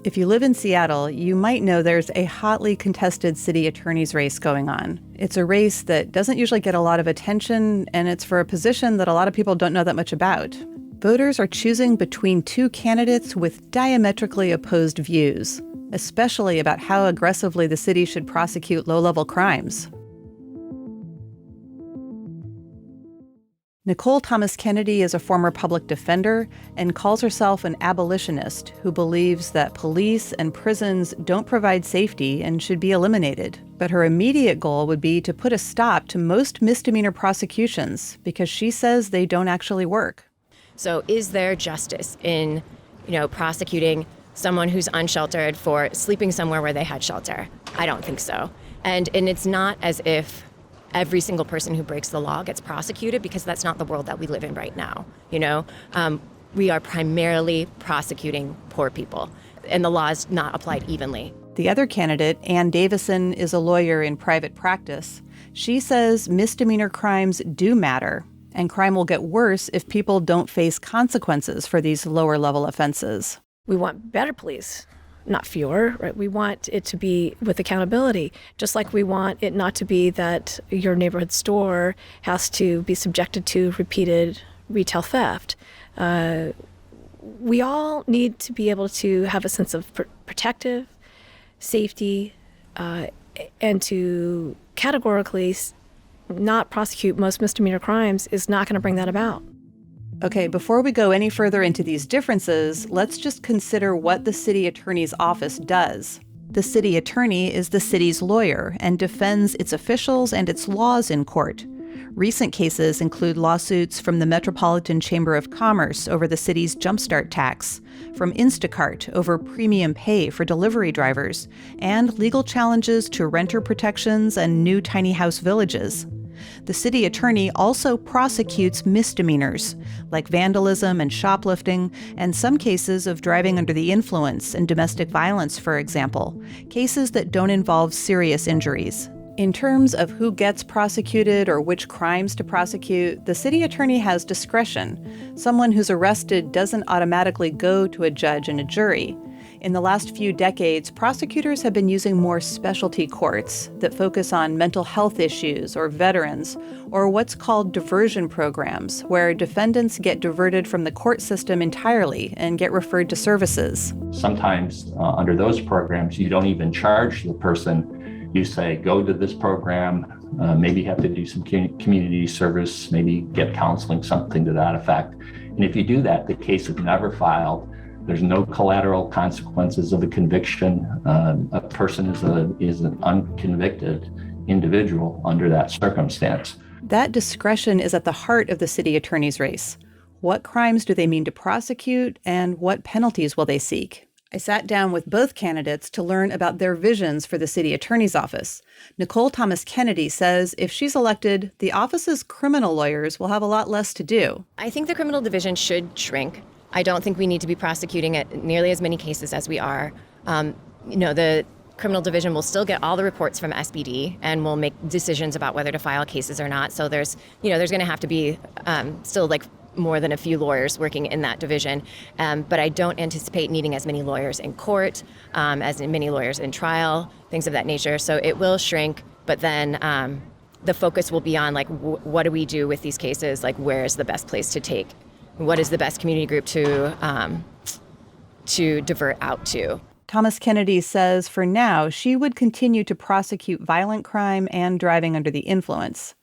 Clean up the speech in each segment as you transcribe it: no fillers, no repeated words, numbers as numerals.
If you live in Seattle, you might know there's a hotly contested city attorney's race going on. It's a race that doesn't usually get a lot of attention, and it's for a position that a lot of people don't know that much about. Voters are choosing between two candidates with diametrically opposed views, especially about how aggressively the city should prosecute low-level crimes. Nicole Thomas Kennedy is a former public defender and calls herself an abolitionist who believes that police and prisons don't provide safety and should be eliminated. But her immediate goal would be to put a stop to most misdemeanor prosecutions because she says they don't actually work. So is there justice in, prosecuting someone who's unsheltered for sleeping somewhere where they had shelter? I don't think so. And it's not as if every single person who breaks the law gets prosecuted, because that's not the world that we live in right now. We are primarily prosecuting poor people, and the law is not applied evenly. The other candidate, Ann Davison, is a lawyer in private practice. She says misdemeanor crimes do matter, and crime will get worse if people don't face consequences for these lower-level offenses. We want better police, not fewer, right? We want it to be with accountability, just like we want it not to be that your neighborhood store has to be subjected to repeated retail theft. We all need to be able to have a sense of protective safety, and to categorically not prosecute most misdemeanor crimes is not going to bring that about. Okay, before we go any further into these differences, let's just consider what the city attorney's office does. The city attorney is the city's lawyer and defends its officials and its laws in court. Recent cases include lawsuits from the Metropolitan Chamber of Commerce over the city's Jumpstart tax, from Instacart over premium pay for delivery drivers, and legal challenges to renter protections and new tiny house villages. The city attorney also prosecutes misdemeanors, like vandalism and shoplifting, and some cases of driving under the influence and domestic violence, for example, cases that don't involve serious injuries. In terms of who gets prosecuted or which crimes to prosecute, the city attorney has discretion. Someone who's arrested doesn't automatically go to a judge and a jury. In the last few decades, prosecutors have been using more specialty courts that focus on mental health issues or veterans, or what's called diversion programs, where defendants get diverted from the court system entirely and get referred to services. Sometimes under those programs, you don't even charge the person. You say, go to this program, maybe you have to do some community service, maybe get counseling, something to that effect. And if you do that, the case is never filed. There's no collateral consequences of a conviction. A person is an unconvicted individual under that circumstance. That discretion is at the heart of the city attorney's race. What crimes do they mean to prosecute, and what penalties will they seek? I sat down with both candidates to learn about their visions for the city attorney's office. Nicole Thomas Kennedy says if she's elected, the office's criminal lawyers will have a lot less to do. I think the criminal division should shrink. I don't think we need to be prosecuting at nearly as many cases as we are. The criminal division will still get all the reports from SBD and will make decisions about whether to file cases or not. So there's going to have to be still more than a few lawyers working in that division. But I don't anticipate needing as many lawyers in court, as many lawyers in trial, things of that nature. So it will shrink, but then the focus will be on what do we do with these cases? Where's the best place to take? What is the best community group to divert out to? Thomas Kennedy says for now, she would continue to prosecute violent crime and driving under the influence.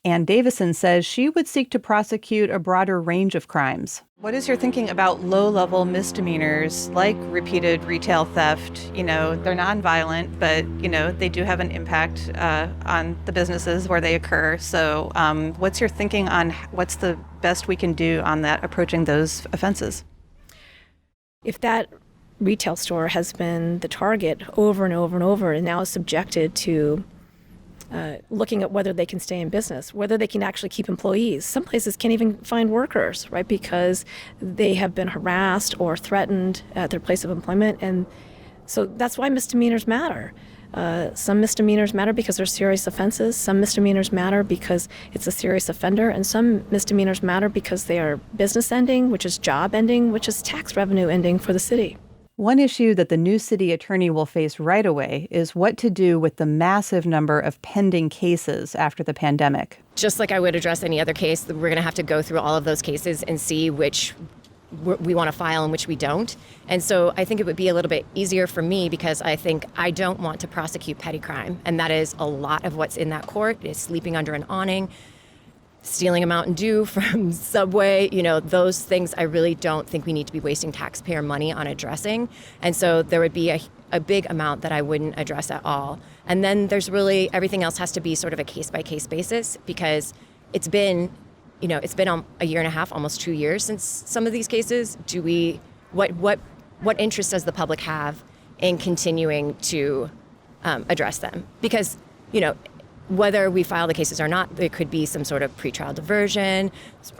Ann Davison says she would seek to prosecute a broader range of crimes. What is your thinking about low-level misdemeanors like repeated retail theft? They're nonviolent, but, they do have an impact on the businesses where they occur. So what's your thinking on what's the best we can do on that, approaching those offenses? If that retail store has been the target over and over and over and now is subjected to looking at whether they can stay in business, whether they can actually keep employees. Some places can't even find workers, right, because they have been harassed or threatened at their place of employment. And so that's why misdemeanors matter. Some misdemeanors matter because they're serious offenses. Some misdemeanors matter because it's a serious offender. And some misdemeanors matter because they are business ending, which is job ending, which is tax revenue ending for the city. One issue that the new city attorney will face right away is what to do with the massive number of pending cases after the pandemic. Just like I would address any other case, we're going to have to go through all of those cases and see which we want to file and which we don't. And so I think it would be a little bit easier for me because I think I don't want to prosecute petty crime. And that is a lot of what's in that court is sleeping under an awning, stealing a Mountain Dew from Subway, those things I really don't think we need to be wasting taxpayer money on addressing. And so there would be a big amount that I wouldn't address at all. And then there's really, everything else has to be sort of a case-by-case basis because it's been a year and a half, almost 2 years since some of these cases. What interest does the public have in continuing to address them? Because, whether we file the cases or not, there could be some sort of pretrial diversion,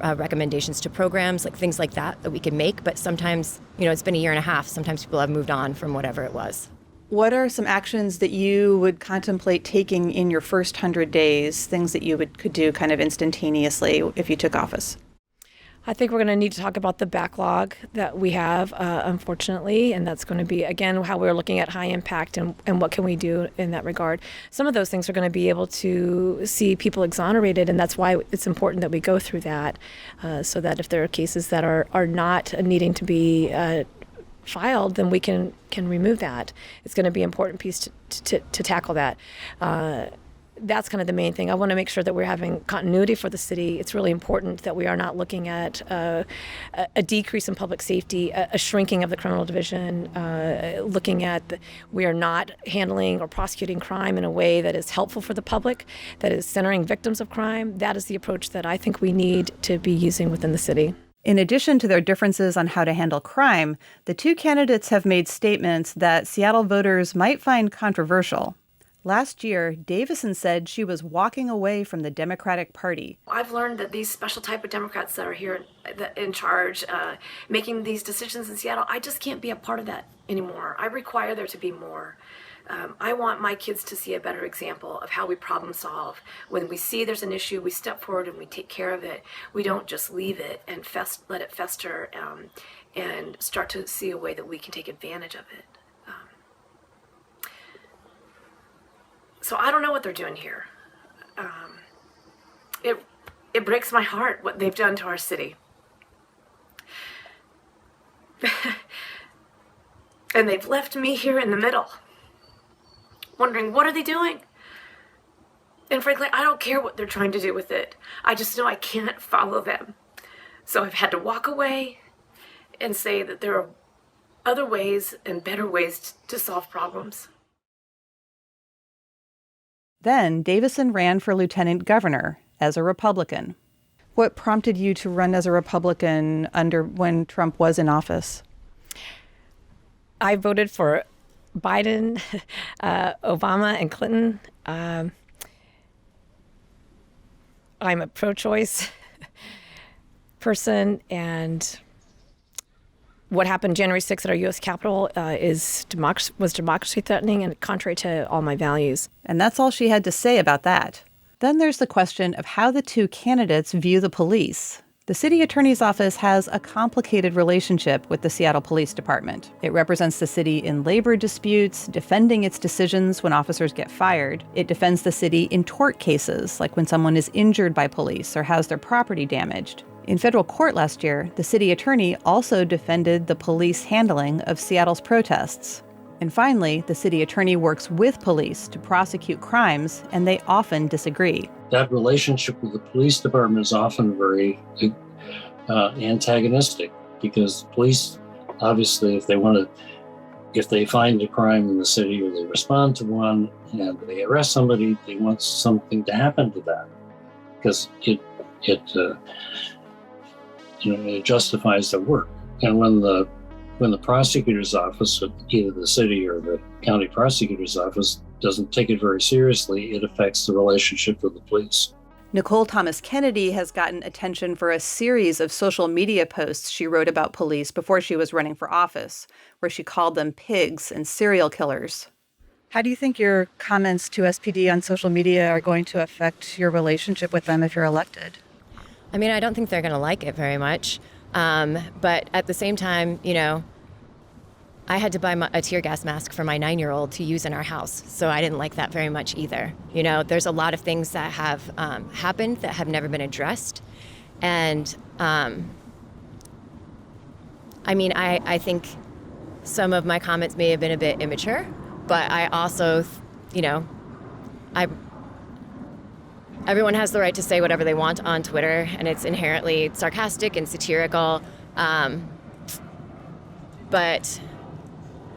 recommendations to programs, like things like that we can make. But sometimes, it's been a year and a half. Sometimes people have moved on from whatever it was. What are some actions that you would contemplate taking in your first 100 days, things that you could do kind of instantaneously if you took office? I think we're going to need to talk about the backlog that we have, unfortunately, and that's going to be, again, how we're looking at high impact and what can we do in that regard. Some of those things are going to be able to see people exonerated, and that's why it's important that we go through that so that if there are cases that are not needing to be filed, then we can remove that. It's going to be an important piece to tackle that. That's kind of the main thing. I want to make sure that we're having continuity for the city. It's really important that we are not looking at a decrease in public safety, a shrinking of the criminal division, looking at we are not handling or prosecuting crime in a way that is helpful for the public, that is centering victims of crime. That is the approach that I think we need to be using within the city. In addition to their differences on how to handle crime, the two candidates have made statements that Seattle voters might find controversial. Last year, Davison said she was walking away from the Democratic Party. I've learned that these special type of Democrats that are here in charge, making these decisions in Seattle, I just can't be a part of that anymore. I require there to be more. I want my kids to see a better example of how we problem solve. When we see there's an issue, we step forward and we take care of it. We don't just leave it and let it fester and start to see a way that we can take advantage of it. So I don't know what they're doing here. It breaks my heart what they've done to our city. And they've left me here in the middle, wondering, what are they doing? And frankly, I don't care what they're trying to do with it. I just know I can't follow them. So I've had to walk away and say that there are other ways and better ways to solve problems. Then Davison ran for lieutenant governor as a Republican. What prompted you to run as a Republican when Trump was in office? I voted for Biden, Obama, and Clinton. I'm a pro-choice person, and what happened January 6th at our U.S. Capitol was democracy threatening and contrary to all my values. And that's all she had to say about that. Then there's the question of how the two candidates view the police. The city attorney's office has a complicated relationship with the Seattle Police Department. It represents the city in labor disputes, defending its decisions when officers get fired. It defends the city in tort cases, like when someone is injured by police or has their property damaged. In federal court last year, the city attorney also defended the police handling of Seattle's protests. And finally, the city attorney works with police to prosecute crimes, and they often disagree. That relationship with the police department is often very antagonistic, because the police, obviously, if they find a crime in the city or they respond to one and they arrest somebody, they want something to happen to that, because it justifies their work. And when the prosecutor's office, either the city or the county prosecutor's office, doesn't take it very seriously, it affects the relationship with the police. Nicole Thomas Kennedy has gotten attention for a series of social media posts she wrote about police before she was running for office, where she called them pigs and serial killers. How do you think your comments to SPD on social media are going to affect your relationship with them if you're elected? I mean, I don't think they're going to like it very much. But at the same time, I had to buy a tear gas mask for my 9-year-old to use in our house, so I didn't like that very much either. You know, there's a lot of things that have happened that have never been addressed, and I think some of my comments may have been a bit immature, but I also, everyone has the right to say whatever they want on Twitter, and it's inherently sarcastic and satirical. But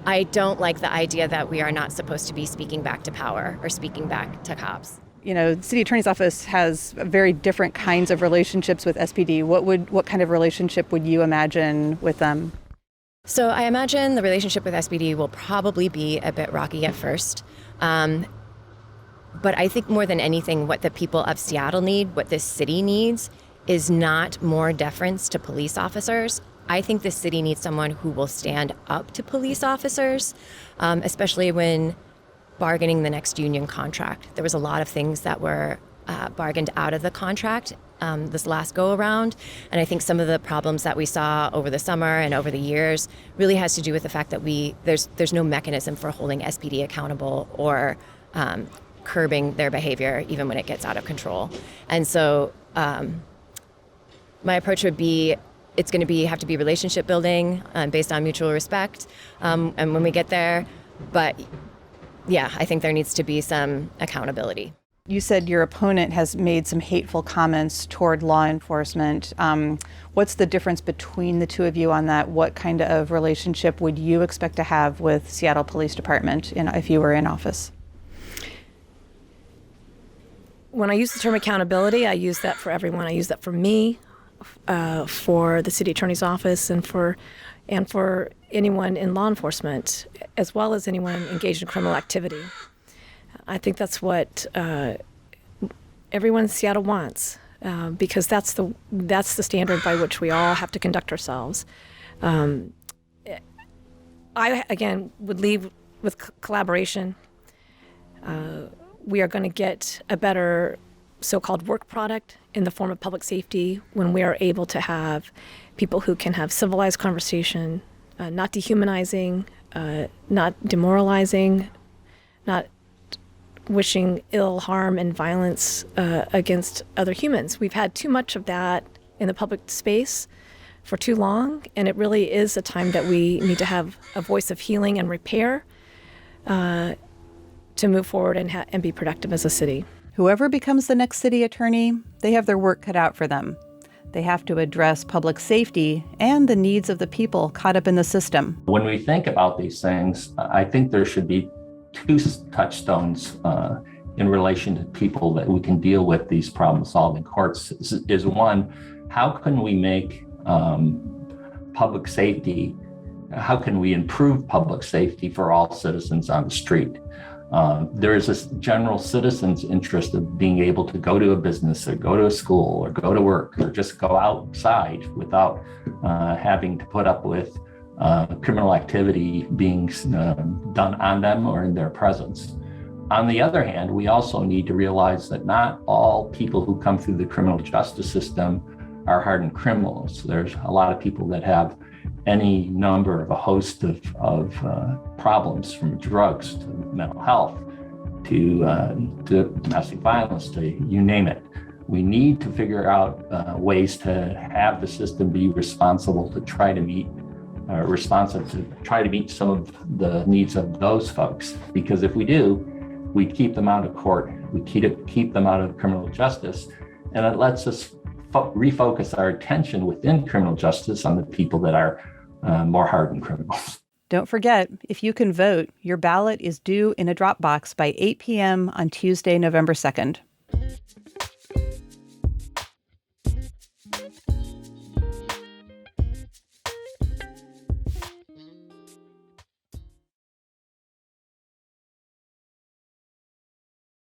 I don't like the idea that we are not supposed to be speaking back to power or speaking back to cops. The city attorney's office has very different kinds of relationships with SPD. What kind of relationship would you imagine with them? So I imagine the relationship with SPD will probably be a bit rocky at first. But I think more than anything, what the people of Seattle need, what this city needs, is not more deference to police officers. I think this city needs someone who will stand up to police officers, especially when bargaining the next union contract. There was a lot of things that were bargained out of the contract this last go around. And I think some of the problems that we saw over the summer and over the years really has to do with the fact that there's no mechanism for holding SPD accountable or curbing their behavior even when it gets out of control. And so my approach would be, it's going to have to be relationship building based on mutual respect. And when we get there, but yeah, I think there needs to be some accountability. You said your opponent has made some hateful comments toward law enforcement. What's the difference between the two of you on that? What kind of relationship would you expect to have with Seattle Police Department if you were in office? When I use the term accountability, I use that for everyone. I use that for me, for the city attorney's office, and for anyone in law enforcement, as well as anyone engaged in criminal activity. I think that's what everyone in Seattle wants, because that's the standard by which we all have to conduct ourselves. I again would leave with collaboration. We are going to get a better so-called work product in the form of public safety when we are able to have people who can have civilized conversation, not dehumanizing, not demoralizing, not wishing ill, harm, and violence against other humans. We've had too much of that in the public space for too long, and it really is a time that we need to have a voice of healing and repair to move forward and be productive as a city. Whoever becomes the next city attorney, they have their work cut out for them. They have to address public safety and the needs of the people caught up in the system. When we think about these things, I think there should be two touchstones in relation to people that we can deal with these problem-solving courts. Is one, how can we make public safety, how can we improve public safety for all citizens on the street? There is this general citizen's interest of being able to go to a business or go to a school or go to work or just go outside without having to put up with criminal activity being done on them or in their presence. On the other hand, we also need to realize that not all people who come through the criminal justice system are hardened criminals. There's a lot of people that have any number of a host of problems, from drugs to mental health to domestic violence, to you name it. We need to figure out ways to have the system be responsible to try to meet responsive to try to meet some of the needs of those folks. Because if we do, we keep them out of court, we keep them out of criminal justice, and it lets us refocus our attention within criminal justice on the people that are more hardened criminals. Don't forget, if you can vote, your ballot is due in a drop box by 8 p.m. on Tuesday, November 2nd.